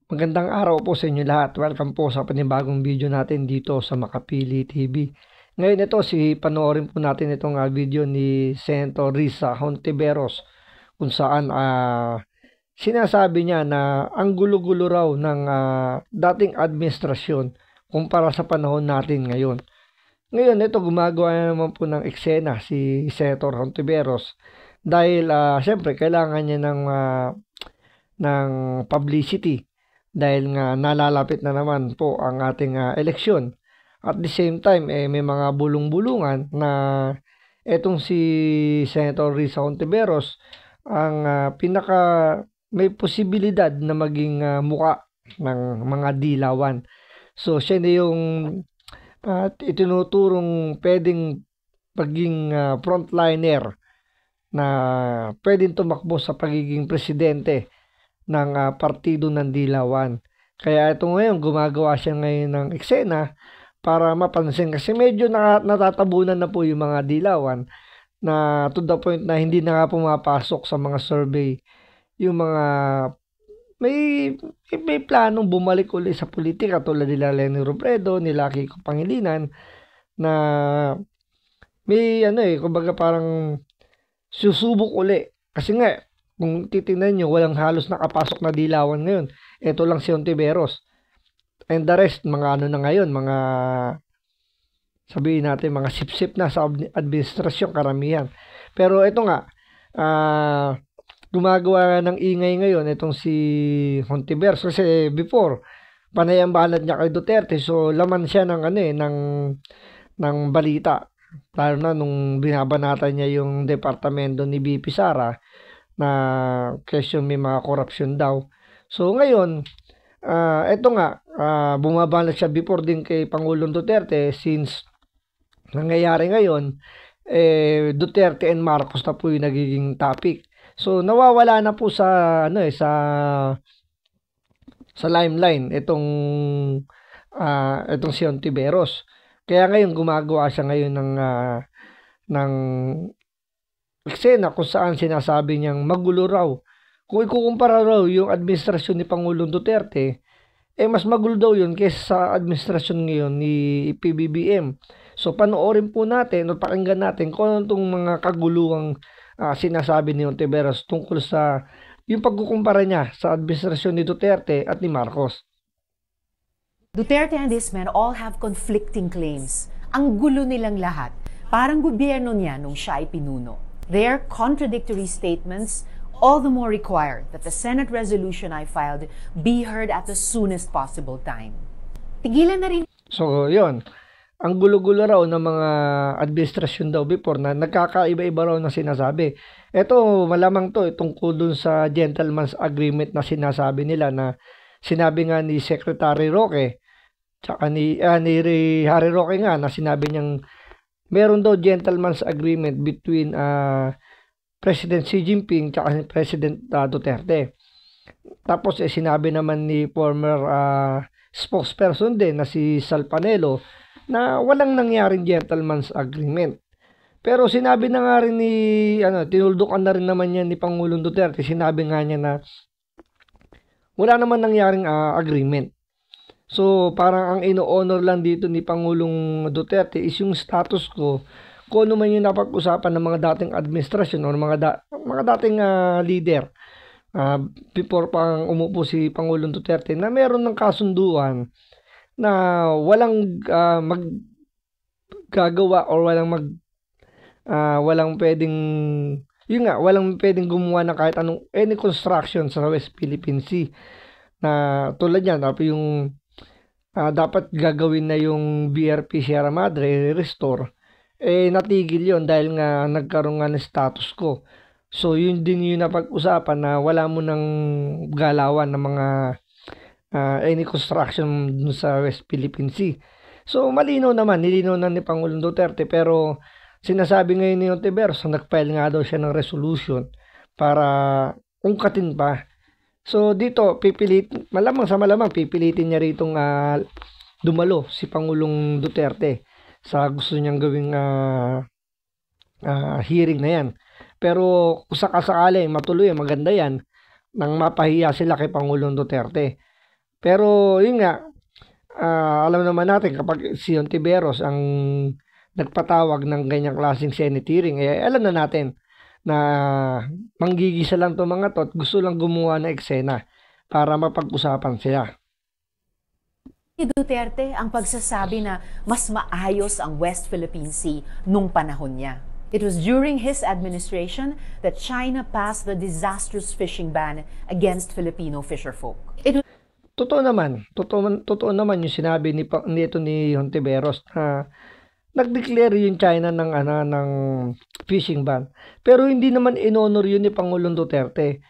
Magandang araw po sa inyo lahat. Welcome po sa panibagong video natin dito sa Makapili TV. Ngayon panoorin po natin itong video ni Senator Risa Hontiveros kung saan sinasabi niya na ang gulo-gulo raw ng dating administrasyon kumpara sa panahon natin ngayon. Ngayon gumagawa na naman po ng eksena si Senator Hontiveros dahil syempre kailangan niya ng publicity dahil nga nalalapit na naman po ang ating eleksyon. At the same time, may mga bulong-bulungan na etong si Senator Risa Hontiveros ang may posibilidad na maging muka ng mga dilawan. So, siya na yung itinuturong pwedeng paging frontliner na pwedeng tumakbo sa pagiging presidente ng partido ng Dilawan. Kaya ito ngayon, gumagawa siya ngayon ng eksena para mapansin kasi medyo natatabunan na po yung mga Dilawan na to the point na hindi na nga pumapasok sa mga survey yung mga may planong bumalik ulit sa politika tulad nila Leni Robredo, nila Kiko Pangilinan na may kumbaga parang susubok uli kasi nga kung titingnan nyo, walang halos nakapasok na dilawan ngayon. Ito lang si Hontiveros. And the rest, mga na ngayon, mga sabihin natin, mga sip-sip na sa administrasyon, karamihan. Pero ito nga, gumagawa ng ingay ngayon itong si Hontiveros. Kasi before, panay ang banat niya kay Duterte. So, laman siya ng balita. Lalo na nung binabanatan niya yung departamento ni BP Sara na question may mga corruption daw. So ngayon, eto nga, bumabanat siya before din kay Pangulong Duterte since nangyayari ngayon, Duterte and Marcos na po yung nagiging topic. So nawawala na po sa limelight itong si Hontiveros. Kaya ngayon gumagawa siya ngayon ng eksena kung saan sinasabi niyang magulo raw. Kung ikukumpara raw yung administrasyon ni Pangulong Duterte, mas magulo daw yun kaysa sa administrasyon ngayon ni PBBM. So panoorin po natin o pakinggan natin kung ano itong mga kaguluhang sinasabi ni Hontiveros tungkol sa yung pagkukumpara niya sa administrasyon ni Duterte at ni Marcos. Duterte and his men all have conflicting claims. Ang gulo nilang lahat. Parang gobyerno niya nung siya ay pinuno. Their contradictory statements all the more require that the Senate resolution I filed be heard at the soonest possible time. Tigilan na rin. So, yun. Ang gulo-gulo raw ng mga administrasyon daw before na nagkakaiba-iba raw na sinasabi. Ito, malamang to, tungkol dun sa gentleman's agreement na sinasabi nila na sinabi nga ni Secretary Roque, tsaka ni Harry Roque nga na sinabi niyang meron daw gentleman's agreement between President Xi Jinping at si President Duterte. Tapos sinabi naman ni former spokesperson din na si Sal Panelo na walang nangyaring gentleman's agreement. Pero sinabi na nga rin tinuldukan na rin naman yan ni Pangulong Duterte. Sinabi nga niya na wala naman nangyaring agreement. So, parang ang ino-honor lang dito ni Pangulong Duterte is yung status quo kung ano man yung napag-usapan ng mga dating administrasyon o mga dating leader before pang umupo si Pangulong Duterte na meron ng kasunduan na walang maggagawa or walang pwedeng gumawa ng kahit anong any construction sa West Philippine Sea na tulad yan, yung dapat gagawin na yung BRP Sierra Madre, restore, natigil yon dahil nga nagkaroon nga ng status quo. So, yun din yung napag-usapan na wala mo ng galawan ng mga any construction sa West Philippine Sea. So, nilinaw na ni Pangulong Duterte, pero sinasabi ngayon ni Hontiveros na nag-file nga daw siya ng resolution para ungkatin pa. So dito malamang pipilitin niya ritong dumalo si Pangulong Duterte sa gusto niyang gawing hearing na yan. Pero kung sakasakali matuloy, maganda yan nang mapahiya sila kay Pangulong Duterte. Pero yun nga, alam naman natin kapag si Hontiveros ang nagpatawag ng ganyang klaseng Senate hearing, alam na natin na manggigisa lang itong mga to at gusto lang gumawa ng eksena para mapag-usapan sila. Ni Duterte ang pagsasabi na mas maayos ang West Philippine Sea nung panahon niya. It was during his administration that China passed the disastrous fishing ban against Filipino fisherfolk. Totoo naman yung sinabi ni Hontiveros na nag-declare yung China ng fishing ban. Pero hindi naman inonor yun ni Pangulong Duterte.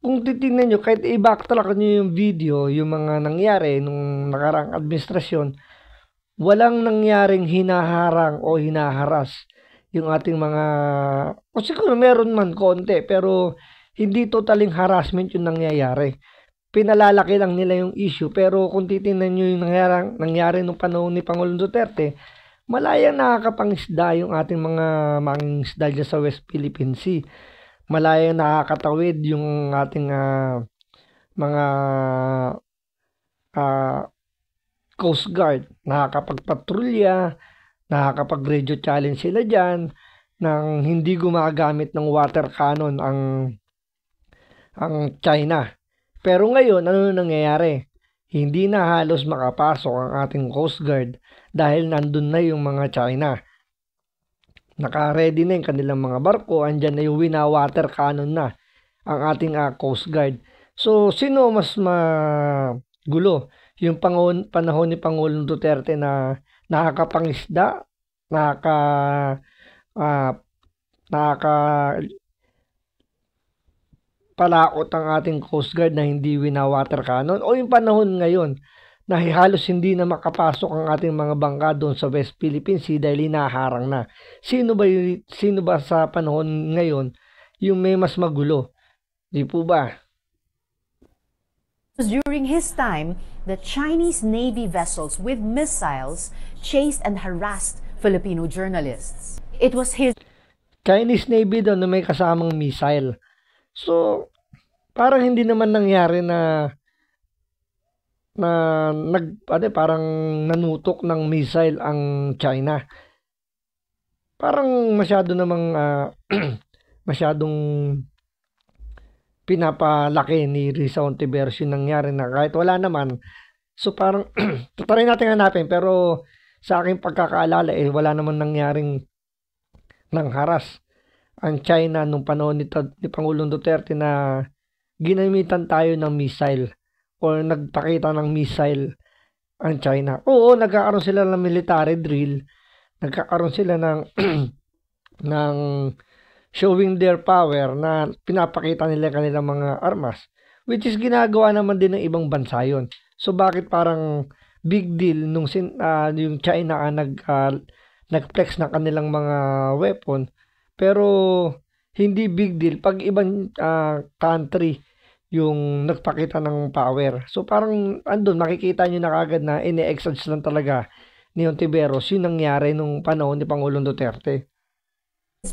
Kung titingnan nyo, kahit i-backtrack nyo yung video, yung mga nangyari nung nakarang administrasyon, walang nangyaring hinaharang o hinaharas yung ating mga, o siguro meron man konti, pero hindi totaling harassment yung nangyayari. Pinalalaki lang nila yung issue, pero kung titingnan nyo yung nangyari nung panahon ni Pangulong Duterte, malayang nakakapangisda yung ating mga mangingisda dyan sa West Philippine Sea. Malayang nakakatawid yung ating mga Coast Guard. Nakakapagpatrolya, nakakapag-radio challenge sila dyan nang hindi gumagamit ng water cannon ang China. Pero ngayon, ano nangyayari? Hindi na halos makapasok ang ating Coast Guard dahil nandun na yung mga China. Naka-ready na yung kanilang mga barko, andyan na yung wina-water cannon na ang ating Coast Guard. So, sino mas magulo? Yung panahon ni Pangulong Duterte na nakakapangisda, palaot ang ating Coast Guard na hindi wina-water cannon, o yung panahon ngayon na halos hindi na makapasok ang ating mga bangka doon sa West Philippine Sea dahil hinaharang na. Sino ba sa panahon ngayon yung may mas magulo? Di po ba? During his time, the Chinese Navy vessels with missiles chased and harassed Filipino journalists. It was his Chinese Navy daw na may kasamang missile. So, parang hindi naman nangyari na parang nanutok ng missile ang China. Parang masyadong pinapalaki ni Risa Hontiveros yung nangyari na kahit wala naman. So parang try natin hanapin, pero sa aking pagkakaalala wala naman nangyaring nangharas ang China nung panahon ni Pangulong Duterte na ginamitan tayo ng missile o nagpakita ng missile ang China. Oo, nagkakaroon sila ng military drill, nagkakaroon sila ng ng showing their power na pinapakita nila kanilang mga armas, which is ginagawa naman din ng ibang bansa yun. So bakit parang big deal nung yung China nag-flex na kanilang mga weapon, pero hindi big deal pag ibang country yung nagpakita ng power. So parang andun makikita nyo na kagad na ine-exage lang talaga ni Hontiveros yung nangyari nung panahon ni Pangulong Duterte.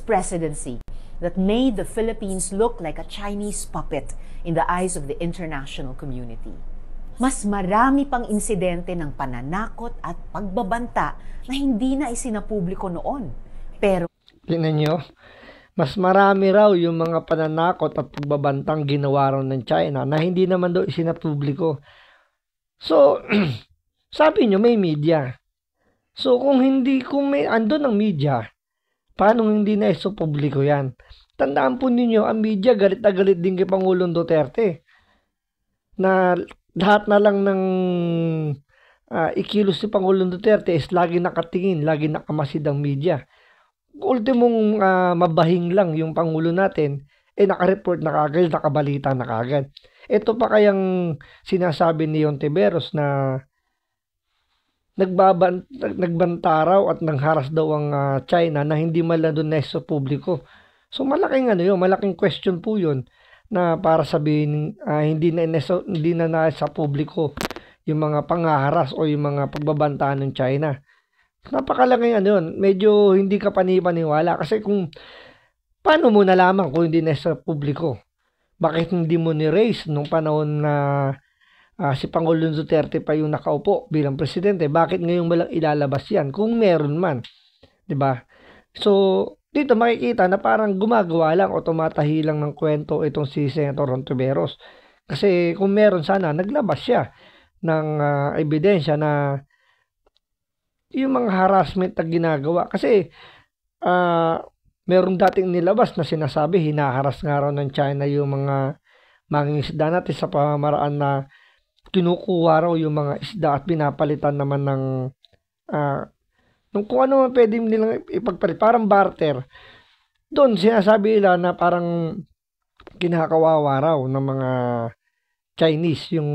Presidency that made the Philippines look like a Chinese puppet in the eyes of the international community. Mas marami pang insidente ng pananakot at pagbabanta na hindi na isinapubliko noon. Pero tingnan nyo, mas marami raw yung mga pananakot at pagbabantang ginawa raw ng China na hindi naman daw isinapubliko. So, sabi nyo may media. So, kung may andun ang media, paano hindi na isupubliko yan? Tandaan po ninyo, ang media galit na galit din kay Pangulong Duterte. Na lahat na lang ng ikilos si Pangulong Duterte is lagi nakatingin, lagi nakamasid ang media. Ultimong mabahing lang yung Pangulo natin, naka-report na kagad, nakabalita na kagad. Ito pa kayang sinasabi ni Hontiveros na nagbanta raw at nangharas daw ang China na hindi man lang doon na sa publiko. So malaking malaking question po yun na para sabihin hindi na nasa publiko yung mga panghaharas o yung mga pagbabantaan ng China. Napakalaking yun. Medyo hindi ka panipaniwala kasi kung paano mo nalaman kung hindi nasa publiko? Bakit hindi mo ni-raise nung panahon na si Pangulong Duterte pa yung nakaupo bilang presidente, bakit ngayon walang ilalabas yan kung meron man, 'di ba? So dito makikita na parang gumagawa lang o tumatahi lang ng kwento itong si Senator Hontiveros. Kasi kung meron sana naglabas siya ng ebidensya na yung mga harassment na ginagawa. Kasi meron dating nilabas na sinasabi hinaharas nga raw ng China yung mga mangingisda natin sa pamamaraan na kinukuha raw yung mga isda at pinapalitan naman ng kung ano man pwede nilang ipagpalit, parang barter. Doon sinasabi nila na parang kinakawawa raw ng mga Chinese yung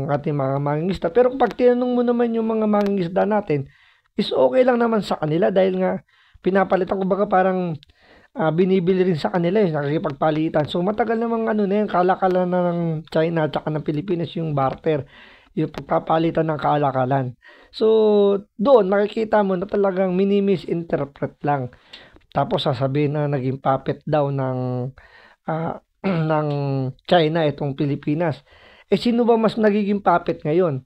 ating mga mangingisda. Pero pag tinanong mo naman yung mga mangingisda natin, is okay lang naman sa kanila dahil nga pinapalitan, kumbaga parang binibili rin sa kanila yung nakikipagpalitan. So matagal namang ano na yan, kalakalan na ng China at saka ng Pilipinas yung barter, yung pagpapalitan ng kalakalan. So doon makikita mo na talagang mini-misinterpret lang. Tapos sasabihin na naging puppet daw ng ng China itong Pilipinas. Sino ba mas nagiging puppet ngayon?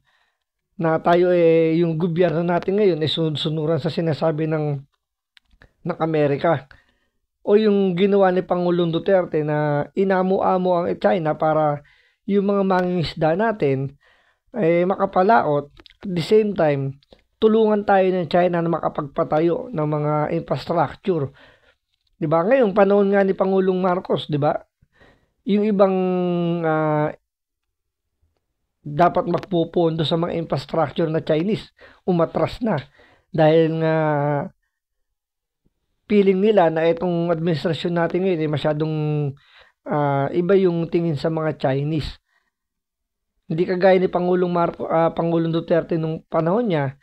Na tayo yung gobyerno natin ngayon sunod-sunuran sa sinasabi ng Amerika, o yung ginawa ni Pangulong Duterte na inamo-amo ang China para yung mga mangingisda natin makapalaot, at the same time tulungan tayo ng China na makapagpatayo ng mga infrastructure. 'Di ba? Ngayong panahon nga ni Pangulong Marcos, 'di ba? Yung ibang dapat magpupondo sa mga infrastructure na Chinese, umatras na dahil nga feeling nila na itong administrasyon natin ngayon masyadong iba yung tingin sa mga Chinese. Hindi kagaya ni Pangulong Duterte nung panahon niya,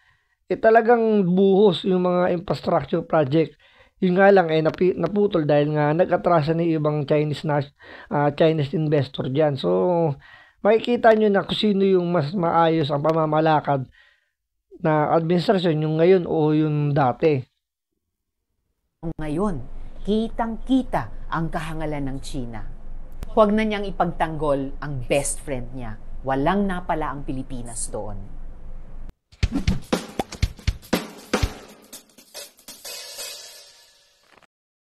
talagang buhos yung mga infrastructure project. Yung nga lang naputol dahil nga nag-atrasa ni ibang Chinese investor diyan. So makikita nyo na kung sino yung mas maayos ang pamamalakad na administrasyon, yung ngayon o yung dati. Ngayon, kitang-kita ang kahangalan ng China. Huwag na niyang ipagtanggol ang best friend niya. Walang napala ang Pilipinas doon.